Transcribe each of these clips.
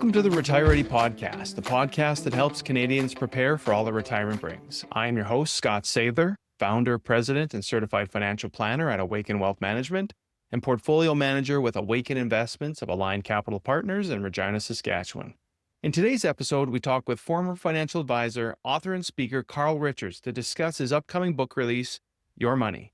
Welcome to the Retire Ready podcast, the podcast that helps Canadians prepare for all that retirement brings. I am your host, Scott Sather, founder, president, and certified financial planner at Awaken Wealth Management and portfolio manager with Awaken Investments of Aligned Capital Partners in Regina, Saskatchewan. In today's episode, we talk with former financial advisor, author, and speaker Carl Richards to discuss his upcoming book release, Your Money.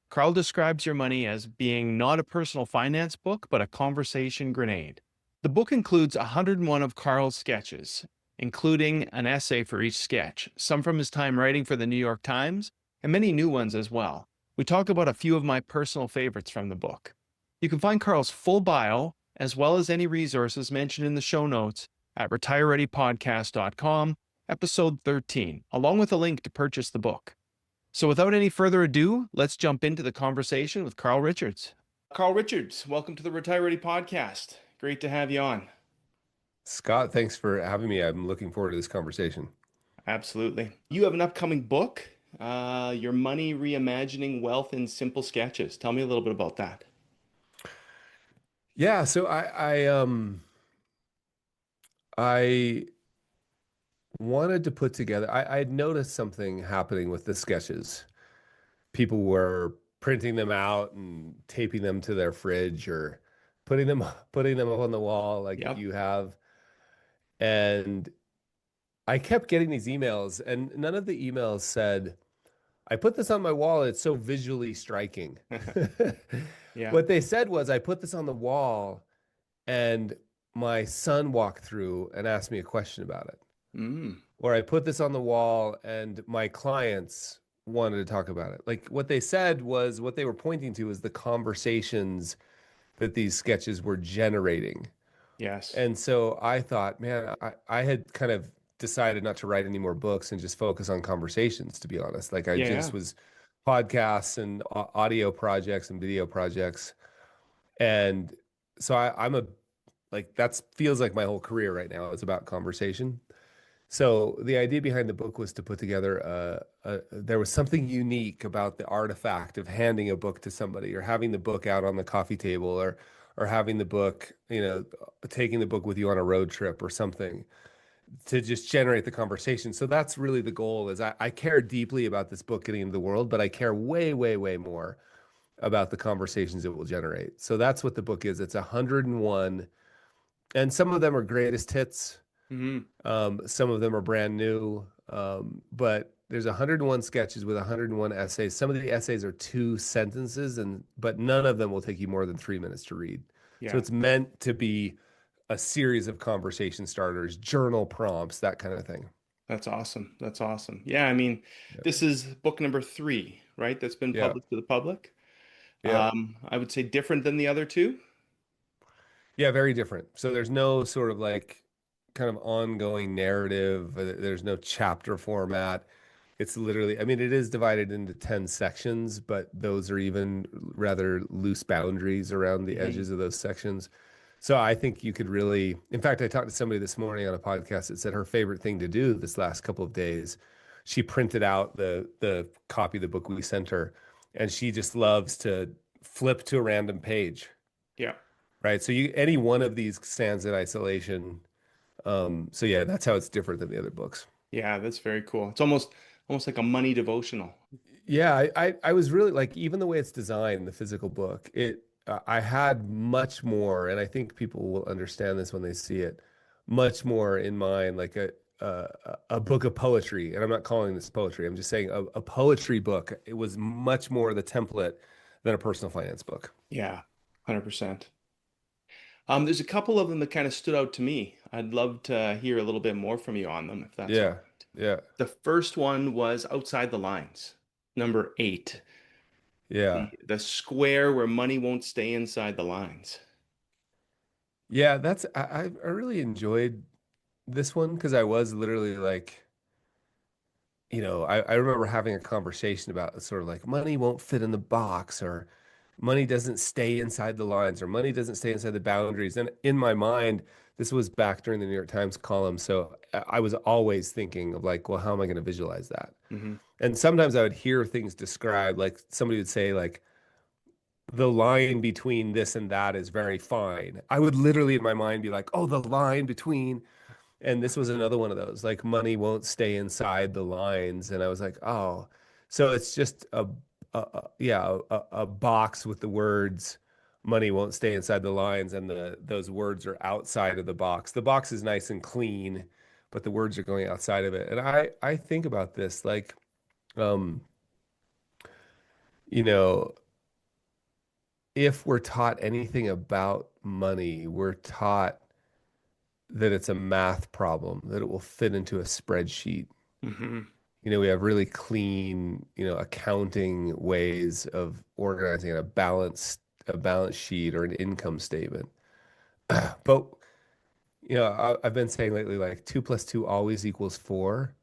Carl describes Your Money as being not a personal finance book, but a conversation grenade. The book includes 101 of Carl's sketches, including an essay for each sketch, some from his time writing for the YourKTimes, and many new ones as well. We talk about a few of my personal favorites from the book. You can find Carl's full bio, as well as any resources mentioned in the show notes at retirereadypodcast.com, episode 13, along with a link to purchase the book. So without any further ado, let's jump into the conversation with Carl Richards. Carl Richards, welcome to the Retire Ready podcast. Great to have you on. Scott, thanks for having me. I'm looking forward to this conversation. Absolutely. You have an upcoming book, Your Money, Reimagining Wealth in Simple Sketches. Tell me a little bit about that. Yeah, so I wanted to put together, I had noticed something happening with the sketches. People were printing them out and taping them to their fridge or putting them up on the wall like Yep. you have. And I kept getting these emails, and none of the emails said, I put this on my wall, it's so visually striking. Yeah. What they said was, I put this on the wall and my son walked through and asked me a question about it. Or I put this on the wall and my clients wanted to talk about it. Like what they said was, what they were pointing to is the conversations that these sketches were generating. Yes. And so I thought, man, I had kind of decided not to write any more books and just focus on conversations, to be honest. Like I just was podcasts and audio projects and video projects. And so that feels like my whole career right now is about conversation. So the idea behind the book was to put together there was something unique about the artifact of handing a book to somebody or having the book out on the coffee table or having the book, taking the book with you on a road trip or something to just generate the conversation. So that's really the goal. Is I care deeply about this book getting into the world, but I care way, way, way more about the conversations it will generate. So that's what the book is. It's 101, and some of them are greatest hits. Some of them are brand new, but there's 101 sketches with 101 essays. Some of the essays are 2 sentences, but none of them will take you more than 3 minutes to read. Yeah. So it's meant to be a series of conversation starters, journal prompts, that kind of thing. That's awesome. That's awesome. Yeah, I mean, This is book number 3, right? That's been published to the public. Yeah. I would say different than the other 2. Yeah, very different. So there's no sort of like kind of ongoing narrative. There's no chapter format. It's literally, I mean, it is divided into 10 sections, but those are even rather loose boundaries around the edges of those sections. So I think you could really, in fact, I talked to somebody this morning on a podcast that said her favorite thing to do this last couple of days, she printed out the copy of the book we sent her, and she just loves to flip to a random page. Yeah. Right. So any one of these stands in isolation. So yeah, that's how it's different than the other books. Yeah, that's very cool. It's almost like a money devotional. Yeah, I was really like, even the way it's designed, the physical book, I had much more, and I think people will understand this when they see it, much more in mind, like a book of poetry. And I'm not calling this poetry. I'm just saying a poetry book. It was much more the template than a personal finance book. Yeah, 100%. There's a couple of them that kind of stood out to me. I'd love to hear a little bit more from you on them, if that's all right. Yeah. The first one was Outside the Lines, number 8. Yeah. The square where money won't stay inside the lines. Yeah, I really enjoyed this one because I was literally like, I remember having a conversation about sort of like money won't fit in the box, or money doesn't stay inside the lines, or money doesn't stay inside the boundaries. And in my mind, this was back during the New York Times column. So I was always thinking of like, well, how am I going to visualize that? And sometimes I would hear things described, like somebody would say like, the line between this and that is very fine. I would literally in my mind be like, oh, the line between, and this was another one of those, like money won't stay inside the lines. And I was like, oh, so it's just yeah, a box with the words money won't stay inside the lines, and those words are outside of the box. The box is nice and clean, but the words are going outside of it. And I think about this like, um, you know, if we're taught anything about money, we're taught that it's a math problem, that it will fit into a spreadsheet. Hmm. We have really clean, accounting ways of organizing a balance sheet or an income statement. But, I've been saying lately, like 2 plus 2 always equals 4,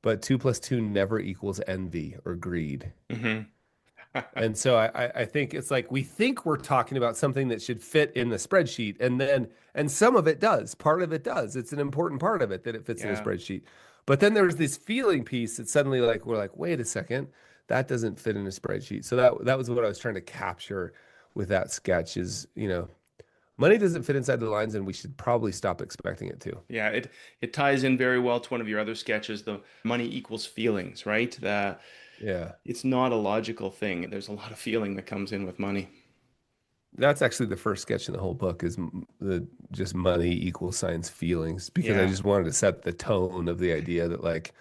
but 2 plus 2 never equals envy or greed. Hmm. And so I think it's like we think we're talking about something that should fit in the spreadsheet, and some of it does. Part of it does. It's an important part of it that it fits in a Yeah. spreadsheet. But then there's this feeling piece that suddenly like we're like, wait a second, that doesn't fit in a spreadsheet. So that was what I was trying to capture with that sketch is, money doesn't fit inside the lines, and we should probably stop expecting it to. Yeah, it ties in very well to one of your other sketches, the money equals feelings, right? Yeah. It's not a logical thing. There's a lot of feeling that comes in with money. That's actually the first sketch in the whole book is the just money equals signs feelings because I Yeah. just wanted to set the tone of the idea that like,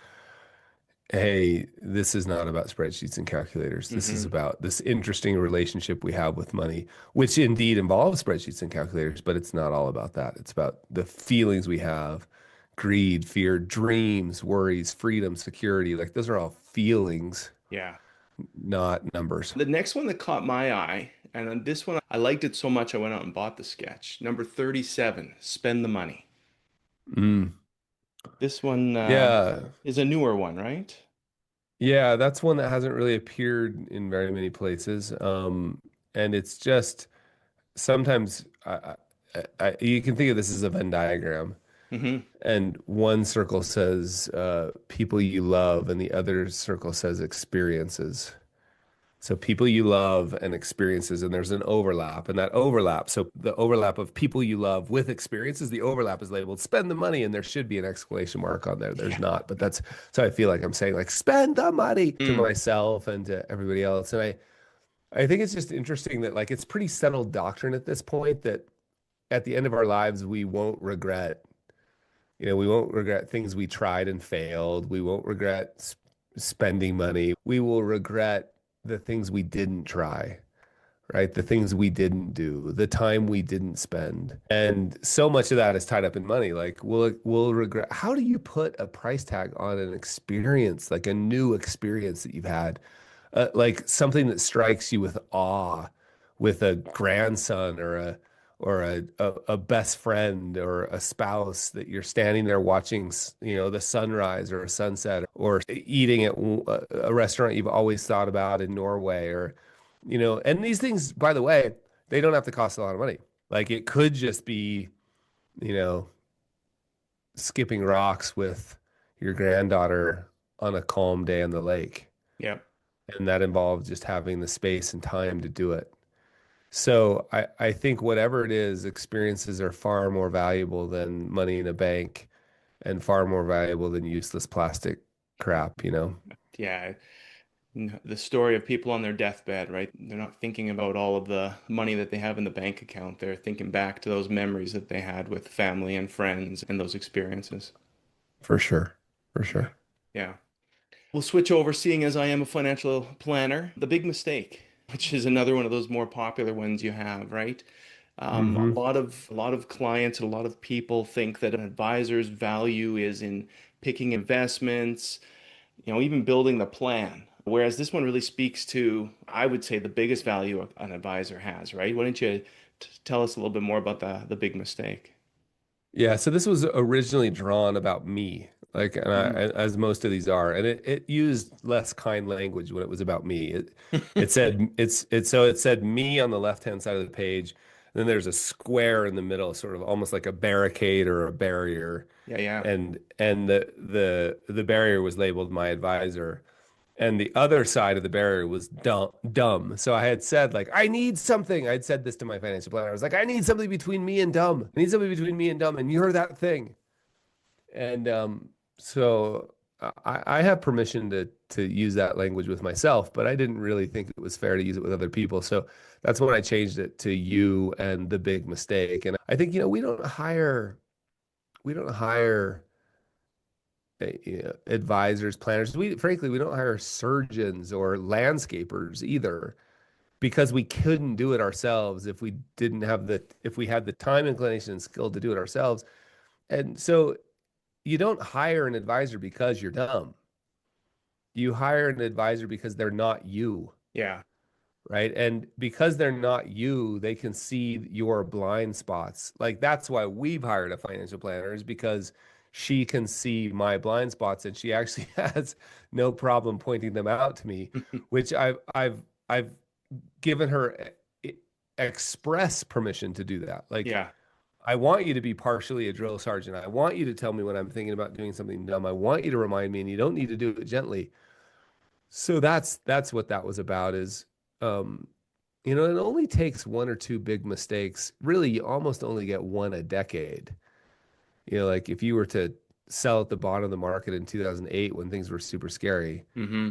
hey, this is not about spreadsheets and calculators. This is Hmm. about this interesting relationship we have with money, which indeed involves spreadsheets and calculators, but it's not all about that. It's about the feelings we have, greed, fear, dreams, worries, freedom, security. Like those are all feelings, Yeah. not numbers. The next one that caught my eye, and on this one, I liked it so much I went out and bought the sketch. Number 37, spend the money. Mm. This one Yeah. is a newer one, right? Yeah, that's one that hasn't really appeared in very many places. And it's just sometimes you can think of this as a Venn diagram, Hmm. and one circle says people you love, and the other circle says experiences. So people you love and experiences, and there's an overlap, and that overlap. So the overlap of people you love with experiences, the overlap is labeled spend the money, and there should be an exclamation mark on there. There's Yeah. not, but that's so I feel like I'm saying like spend the money to Mm. myself and to everybody else. And I think it's just interesting that like it's pretty settled doctrine at this point that at the end of our lives we won't regret, we won't regret things we tried and failed. We won't regret spending money. We will regret the things we didn't try, right? The things we didn't do, the time we didn't spend. And so much of that is tied up in money. Like we'll regret. How do you put a price tag on an experience, like a new experience that you've had? Like something that strikes you with awe, with a grandson or a best friend or a spouse that you're standing there watching, the sunrise or a sunset, or eating at a restaurant you've always thought about in Norway, or and these things, by the way, they don't have to cost a lot of money. Like it could just be, you know, skipping rocks with your granddaughter on a calm day on the lake. Yeah. And that involves just having the space and time to do it. So I think whatever it is, experiences are far more valuable than money in a bank and far more valuable than useless plastic crap. Yeah. The story of people on their deathbed, right? They're not thinking about all of the money that they have in the bank account. They're thinking back to those memories that they had with family and friends and those experiences. For sure. For Yeah. sure. Yeah. We'll switch over, seeing as I am a financial planner, the big mistake, which is another one of those more popular ones you have, right? Hmm. A lot of clients and a lot of people think that an advisor's value is in picking investments, even building the plan. Whereas this one really speaks to, I would say, the biggest value an advisor has, right? Why don't you tell us a little bit more about the big mistake? Yeah, so this was originally drawn about me, like, and Mm. as most of these are, and it used less kind language when it was about me. It said it said me on the left-hand side of the page, and then there's a square in the middle, sort of almost like a barricade or a barrier, Yeah, yeah. and the barrier was labeled my advisor, And the other side of the barrier was dumb. So I had said, like, I need something. I'd said this to my financial planner. I was like, I need something between me and dumb. I need something between me and dumb. And you're that thing. And so I have permission to use that language with myself, but I didn't really think it was fair to use it with other people. So that's when I changed it to you and the big mistake. And I think, we don't hire advisors, planners. Frankly, we don't hire surgeons or landscapers either because we couldn't do it ourselves if we had the time, inclination, and skill to do it ourselves. And so you don't hire an advisor because you're dumb. You hire an advisor because they're not you, Yeah. right? And because they're not you, they can see your blind spots. Like that's why we've hired a financial planner is because she can see my blind spots and she actually has no problem pointing them out to me, which I've given her express permission to do that. Like Yeah. I want you to be partially a drill sergeant. I want you to tell me when I'm thinking about doing something dumb. I want you to remind me, and you don't need to do it gently. So that's what that was about is it only takes one or two big mistakes. Really, you almost only get one a decade. Like if you were to sell at the bottom of the market in 2008 when things were super scary, Mm-hmm.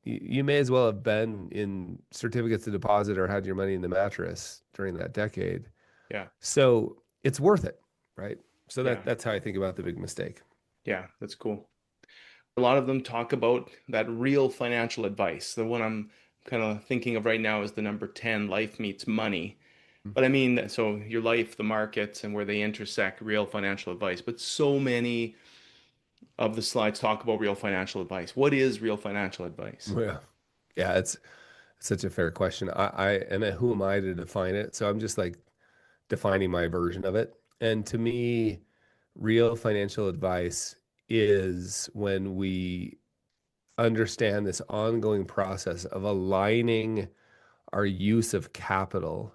you may as well have been in certificates of deposit or had your money in the mattress during that decade. Yeah. So it's worth it, right? So Yeah. that's how I think about the big mistake. Yeah. That's cool. A lot of them talk about that real financial advice. The one I'm kind of thinking of right now is the number 10, life meets money. But I mean, so your life, the markets, and where they intersect, real financial advice. But so many of the slides talk about real financial advice. What is real financial advice? Yeah. Yeah, it's such a fair question. And who am I to define it? So I'm just like defining my version of it. And to me, real financial advice is when we understand this ongoing process of aligning our use of capital.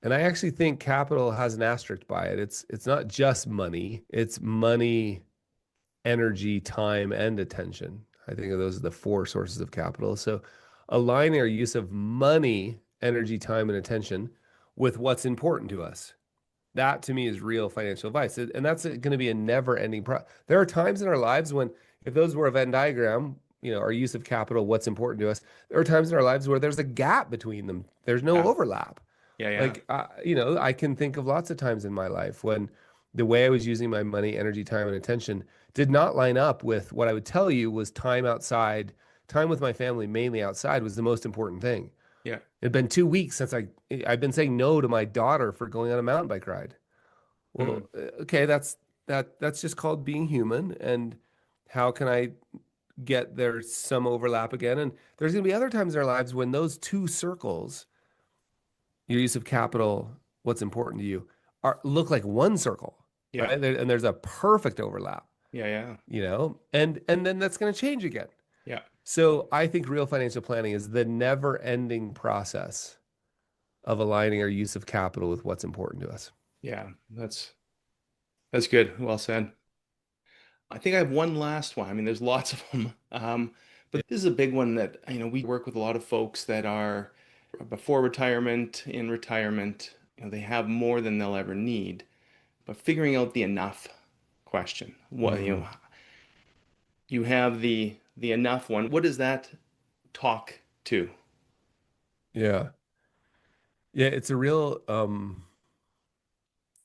And I actually think capital has an asterisk by it. It's not just money, it's money, energy, time, and attention. I think of those as the four sources of capital. So aligning our use of money, energy, time, and attention with what's important to us. That to me is real financial advice. And that's going to be a never ending There are times in our lives when, if those were a Venn diagram, our use of capital, what's important to us, there are times in our lives where there's a gap between them. There's no Yeah. overlap. Yeah. Yeah. Like, I can think of lots of times in my life when the way I was using my money, energy, time, and attention did not line up with what I would tell you was time outside, time with my family, mainly outside, was the most important thing. Yeah. It had been 2 weeks since I've been saying no to my daughter for going on a mountain bike ride. Well, Mm. okay, that's just called being human. And how can I get there some overlap again? And there's going to be other times in our lives when those two circles, your use of capital, what's important to you, look like one circle, Yeah. right? And there's a perfect overlap, Yeah. Yeah. and then that's going to change again. Yeah. So I think real financial planning is the never-ending process of aligning our use of capital with what's important to us. Yeah. That's good. Well said. I think I have one last one. I mean, there's lots of them. But this is a big one that, we work with a lot of folks that are before retirement, in retirement, they have more than they'll ever need. But figuring out the enough question. What, Mm, you have the enough one. What does that talk to? yeah. Yeah, it's a real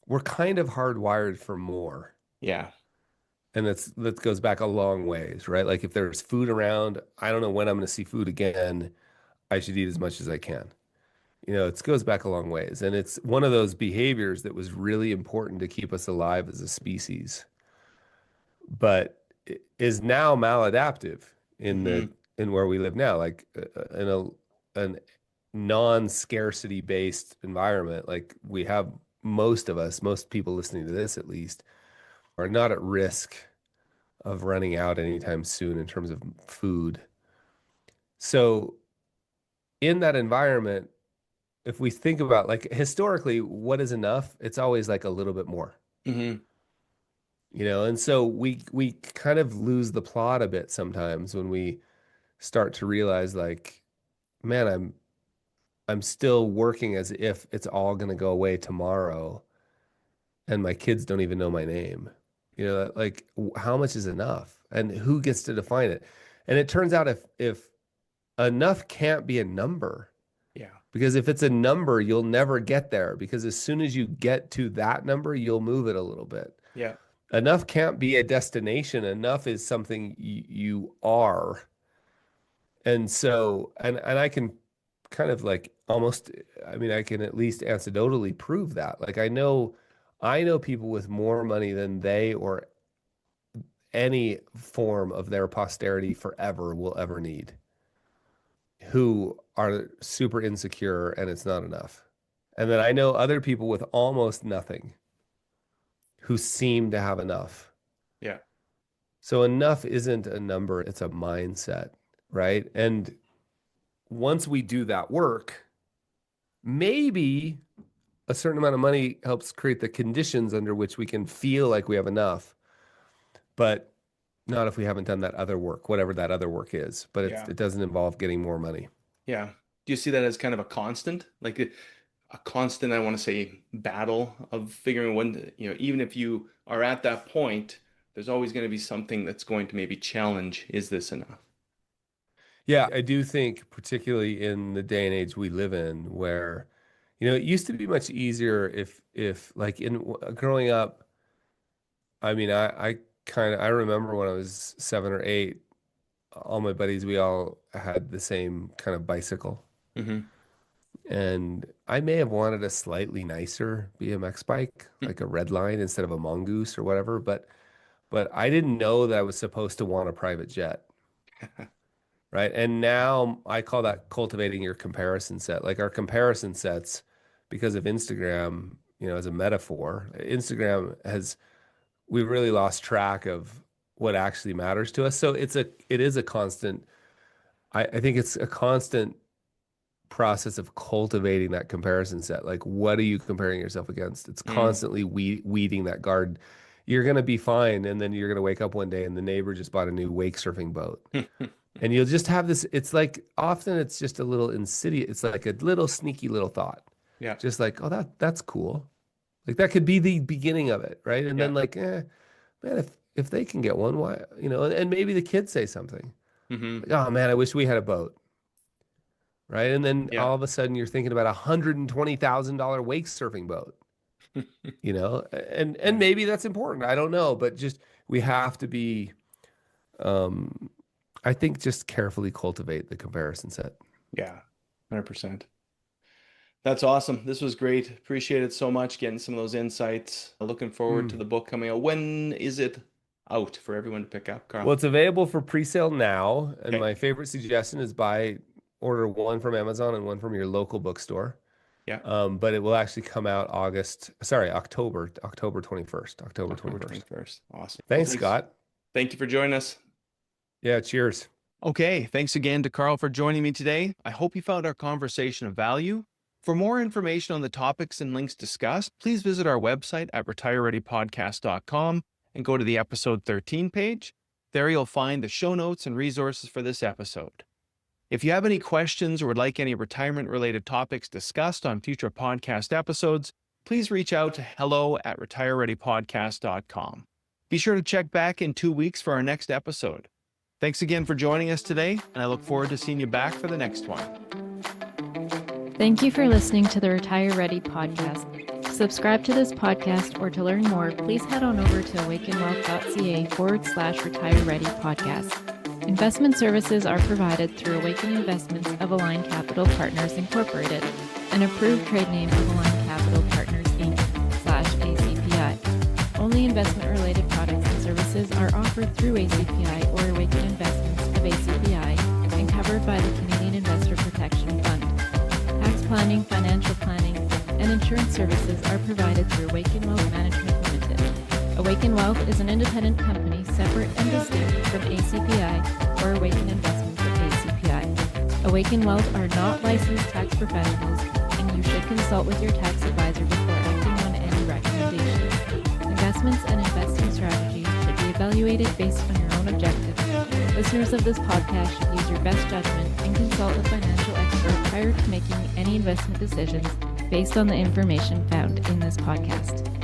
we're kind of hardwired for more. Yeah. And that goes back a long ways, right? Like if there's food around, I don't know when I'm going to see food again. I should eat as much as I can. It goes back a long ways. And it's one of those behaviors that was really important to keep us alive as a species, but is now maladaptive in Hmm. where we live now, like in an non-scarcity based environment. Like we have most people listening to this at least, are not at risk of running out anytime soon in terms of food. So in that environment, if we think about like historically, what is enough? It's always like a little bit more, Hmm. and so we kind of lose the plot a bit sometimes when we start to realize like, man, I'm still working as if it's all going to go away tomorrow, and my kids don't even know my name. Like how much is enough, and who gets to define it? And it turns out if enough can't be a number, Yeah. because if it's a number, you'll never get there, because as soon as you get to that number, you'll move it a little bit. Yeah. Enough can't be a destination. Enough is something you are. And so, and I can kind of like almost, I mean, I can at least anecdotally prove that. Like I know people with more money than they or any form of their posterity forever will ever need, who are super insecure and it's not enough. And then I know other people with almost nothing who seem to have enough. Yeah. So enough isn't a number, it's a mindset, right? And once we do that work, maybe a certain amount of money helps create the conditions under which we can feel like we have enough, but not if we haven't done that other work, whatever that other work is. But it doesn't involve getting more money. Yeah. Do you see that as kind of a constant, like a constant, I want to say, battle of figuring when, even if you are at that point, there's always going to be something that's going to maybe challenge, is this enough? Yeah, I do think particularly in the day and age we live in where, it used to be much easier if like in growing up, I mean, I remember when I was 7 or 8, all my buddies, we all had the same kind of bicycle. Mm-hmm. And I may have wanted a slightly nicer BMX bike, like a red line instead of a mongoose or whatever, but I didn't know that I was supposed to want a private jet. Right. And now I call that cultivating your comparison set. Like our comparison sets, because of Instagram, as a metaphor, we've really lost track of what actually matters to us. So it is a constant, I think it's a constant process of cultivating that comparison set. Like, what are you comparing yourself against? It's constantly weeding that garden. You're going to be fine. And then you're going to wake up one day and the neighbor just bought a new wake surfing boat. And you'll just have this, it's like, often it's just a little insidious. It's like a little sneaky little thought. Yeah. Just like, oh, that's cool. Like that could be the beginning of it. Right. And then like, man, if they can get one, why, and maybe the kids say something. Like, oh man, I wish we had a boat. Right. And then all of a sudden you're thinking about $120,000 wake surfing boat, and maybe that's important. I don't know, but just, we have to be, I think, just carefully cultivate the comparison set. Yeah, 100%. That's awesome. This was great. Appreciate it so much, getting some of those insights. Looking forward to the book coming out. When is it out for everyone to pick up, Carl? Well, it's available for pre-sale now. And my favorite suggestion is order one from Amazon and one from your local bookstore. Yeah. But it will actually come out October 21st. October 21st. Awesome. Thanks, Scott. Thank you for joining us. Yeah, cheers. Okay, thanks again to Carl for joining me today. I hope you found our conversation of value. For more information on the topics and links discussed, please visit our website at retirereadypodcast.com and go to the episode 13 page. There you'll find the show notes and resources for this episode. If you have any questions or would like any retirement-related topics discussed on future podcast episodes, please reach out to hello@retirereadypodcast.com. Be sure to check back in 2 weeks for our next episode. Thanks again for joining us today, and I look forward to seeing you back for the next one. Thank you for listening to the Retire Ready podcast. Subscribe to this podcast, or to learn more, please head on over to awakenwealth.ca/Retire Ready podcast. Investment services are provided through Awaken Investments of Aligned Capital Partners Incorporated, an approved trade name of Aligned Capital Partners Inc. /ACPI. Only investment-related products and services are offered through ACPI or Awaken Investments of ACPI and covered by the Canadian Investor Protection Fund. Tax planning, financial planning, and insurance services are provided through Awaken Wealth Management Limited. Awaken Wealth is an independent company separate and distinct from ACPI or Awaken Investments of ACPI. Awaken Wealth are not licensed tax professionals, and you should consult with your tax advisor before acting on any recommendations. Investments and investing strategies should be evaluated based on your own objectives, Listeners of this podcast should use your best judgment and consult a financial expert prior to making any investment decisions based on the information found in this podcast.